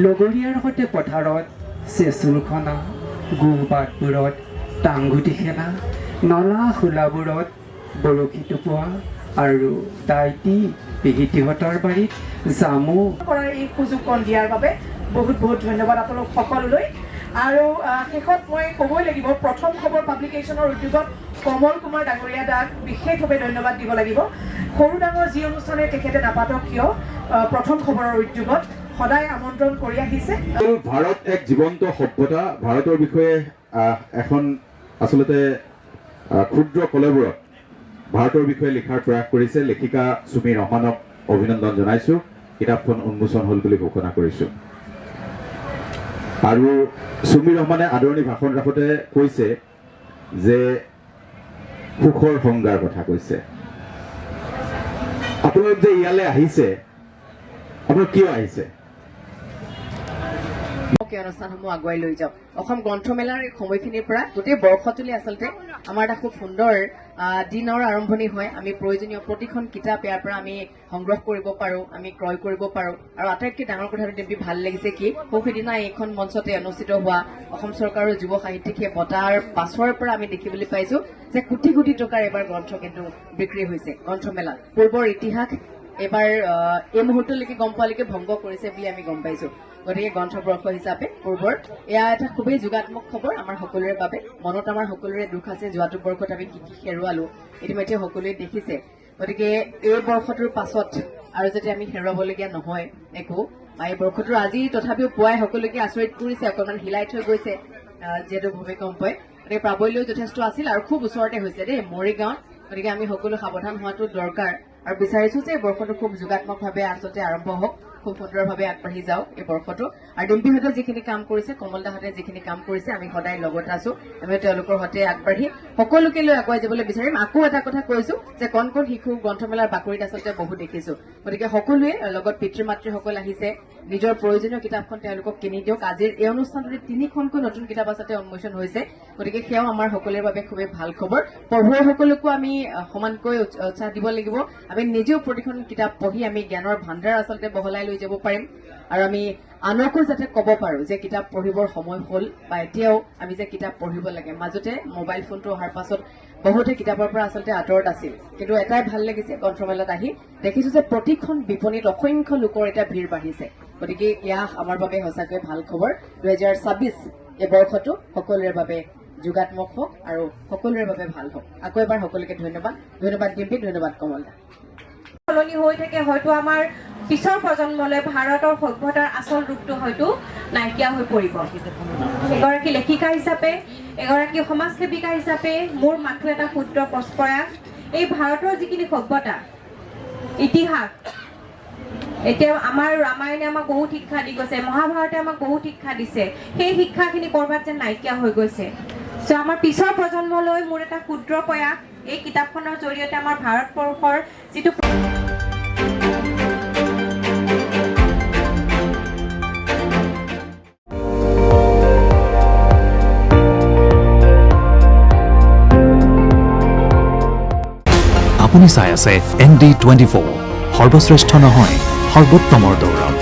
লগৰীয়াৰ সৈতে পথাৰত চেচুলখনা, গোহপাতবোৰত টাংগুটি খেলা, নলা খোলাবোৰত বৰশী টোপোৱা আৰু দাইটি পেহিটিহঁতৰ বাৰীত জামু কৰাৰ এই সুযোগকণ দিয়াৰ বাবে বহুত বহুত ধন্যবাদ আপোনালোক সকলোলৈ। আৰু শেষত মই ক'বই লাগিব, প্ৰথম খবৰ পাব্লিকেশ্যনৰ উদ্যোগত কমল কুমাৰ ডাঙৰীয়া দাক বিশেষভাৱে ধন্যবাদ দিব লাগিব। সৰু ডাঙৰ যি অনুষ্ঠানে তেখেতে নাপাতক কিয়, প্ৰথম খবৰৰ উদ্যোগত সদায় আমন্ত্ৰণ কৰি আহিছে। ভাৰত এক জীৱন্ত সভ্যতা। ভাৰতৰ বিষয়ে এখন আচলতে ক্ষুদ্ৰ কলেবৰত ভাৰতৰ বিষয়ে লিখাৰ প্ৰয়াস কৰিছে লেখিকা চুমি ৰহমানক অভিনন্দন জনাইছোঁ। কিতাপখন উন্মোচন হ'ল বুলি ঘোষণা কৰিছোঁ। আৰু চুমি ৰহমানে আদৰণি ভাষণ ৰাখোঁতে কৈছে যে সুখৰ সংজ্ঞাৰ কথা কৈছে। আপোনালোক যে ইয়ালৈ আহিছে, আপোনালোক কিয় আহিছে? অনুষ্ঠানসমূহ আগুৱাই লৈ যাওক। অসম গ্ৰন্থমেলাৰ সময়খিনিৰ পৰা গোটেই বৰ্ষটোলৈ আচলতে আমাৰ এটা খুব সুন্দৰ দিনৰ আৰম্ভণি হয়। আমি প্ৰয়োজনীয় প্ৰতিখন কিতাপ ইয়াৰ পৰা আমি সংগ্ৰহ কৰিব পাৰোঁ, আমি ক্ৰয় কৰিব পাৰোঁ। আৰু আটাইতকৈ ডাঙৰ কথাটো দেখি ভাল লাগিছে কি, সেইদিনা এইখন মঞ্চতে অনুষ্ঠিত হোৱা অসম চৰকাৰৰ যুৱ সাহিত্যিক সেই বঁটাৰ পাছৰ পৰা আমি দেখিবলৈ পাইছোঁ যে কোটি কোটি টকাৰ এবাৰ গ্ৰন্থ কিন্তু বিক্ৰী হৈছে গ্ৰন্থমেলাত। পূৰ্বৰ ইতিহাস এবাৰ এই মুহূৰ্তলৈকে গম পোৱালৈকে ভংগ কৰিছে বুলি আমি গম পাইছোঁ। গতিকে গ্ৰন্থবৰ্ষ হিচাপে পূৰ্বৰ এয়া এটা খুবেই যোগাত্মক খবৰ আমাৰ সকলোৰে বাবে। মনত আমাৰ সকলোৰে দুখ আছে, যোৱাটো বৰ্ষত আমি কি কি হেৰুৱালোঁ ইতিমধ্যে সকলোৱে দেখিছে। গতিকে এই বৰ্ষটোৰ পাছত আৰু যাতে আমি হেৰুৱাবলগীয়া নহয় একো, এই বৰ্ষটোৰ আজি তথাপিও পুৱাই সকলোকে আচৰিত কৰিছে, অকণমান হিলাই থৈ গৈছে যিহেতু ভূমিকম্পই। গতিকে প্ৰাবল্যও যথেষ্ট আছিল আৰু খুব ওচৰতে হৈছে দেই মৰিগাঁৱত। গতিকে আমি সকলো সাৱধান হোৱাটো দৰকাৰ আৰু বিচাৰিছোঁ যে এই বৰ্ষটো খুব যোগাত্মকভাৱে আচলতে আৰম্ভ হওক, খুব সুন্দৰভাৱে আগবাঢ়ি যাওক এই বৰ্ষটো। আৰু ডিম্পীহঁতে যিখিনি কাম কৰিছে, কমলদাহঁতে যিখিনি কাম কৰিছে, আমি সদায় লগত আছোঁ। আমি তেওঁলোকৰ সৈতে আগবাঢ়ি সকলোকে লৈ আগুৱাই যাবলৈ বিচাৰিম। আকৌ এটা কথা কৈছোঁ যে কণ কণ শিশু গ্ৰন্থমেলাৰ বাকৰিত আচলতে বহু দেখিছোঁ। গতিকে সকলোৱে লগত পিতৃ মাতৃসকল আহিছে, নিজৰ প্ৰয়োজনীয় কিতাপখন তেওঁলোকক কিনি দিয়ক। আজিৰ এই অনুষ্ঠানটোতে 3খনকৈ নতুন কিতাপ আচলতে উন্মোচন হৈছে। গতিকে সেয়াও আমাৰ সকলোৰে বাবে খুবেই ভাল খবৰ। পঢ়ুৱৈসকলকো আমি সমানকৈ উৎসাহ দিব লাগিব। আমি নিজেও প্ৰতিখন কিতাপ পঢ়ি আমি জ্ঞানৰ ভাণ্ডাৰ আচলতে বহলাই লৈ যাব পাৰিম। আৰু আমি আনকো যাতে ক'ব পাৰোঁ যে কিতাপ পঢ়িবৰ সময় হ'ল বা এতিয়াও আমি যে কিতাপ পঢ়িব লাগে। মাজতে মোবাইল ফোনটো অহাৰ পাছত বহুতে কিতাপৰ পৰা আচলতে আঁতৰত আছিল, কিন্তু এটাই ভাল লাগিছে গ্ৰন্থমেলাত আহি দেখিছোঁ যে প্ৰতিখন বিপণীত অসংখ্য লোকৰ এতিয়া ভিৰ বাঢ়িছে। গতিকে এয়া আমাৰ বাবে সঁচাকৈ ভাল খবৰ। 2026 এই বৰ্ষটো সকলোৰে বাবে যোগাত্মক হওক আৰু সকলোৰে বাবে ভাল হওক। আকৌ এবাৰ সকলোকে ধন্যবাদ। ধন্যবাদ ডিম্পী, ধন্যবাদ কমলদা। সলনি হৈ থাকে, হয়তো আমাৰ পিছৰ প্ৰজন্মলৈ ভাৰতৰ সভ্যতাৰ আচল ৰূপটো হয়তো নাইকিয়া হৈ পৰিব। এগৰাকী লেখিকা হিচাপে, এগৰাকী সমাজসেৱিকা হিচাপে মোৰ মাথো এটা ক্ষুদ্ৰ প্ৰয়াস, এই ভাৰতৰ যিখিনি সভ্যতা ইতিহাস, এতিয়া আমাৰ ৰামায়ণে আমাক বহুত শিক্ষা দি গৈছে, মহাভাৰতে আমাক বহুত শিক্ষা দিছে, সেই শিক্ষাখিনি ক'ৰবাত যেন নাইকিয়া হৈ গৈছে। চ' আমাৰ পিছৰ প্ৰজন্মলৈ মোৰ এটা ক্ষুদ্ৰ প্ৰয়াস, এই কিতাপখনৰ জৰিয়তে আমাৰ ভাৰতবৰ্ষৰ যিটো আপুনি চাই আছে ND24, সৰ্বশ্ৰেষ্ঠ নহয় সৰ্বোত্তমৰ দৌৰত।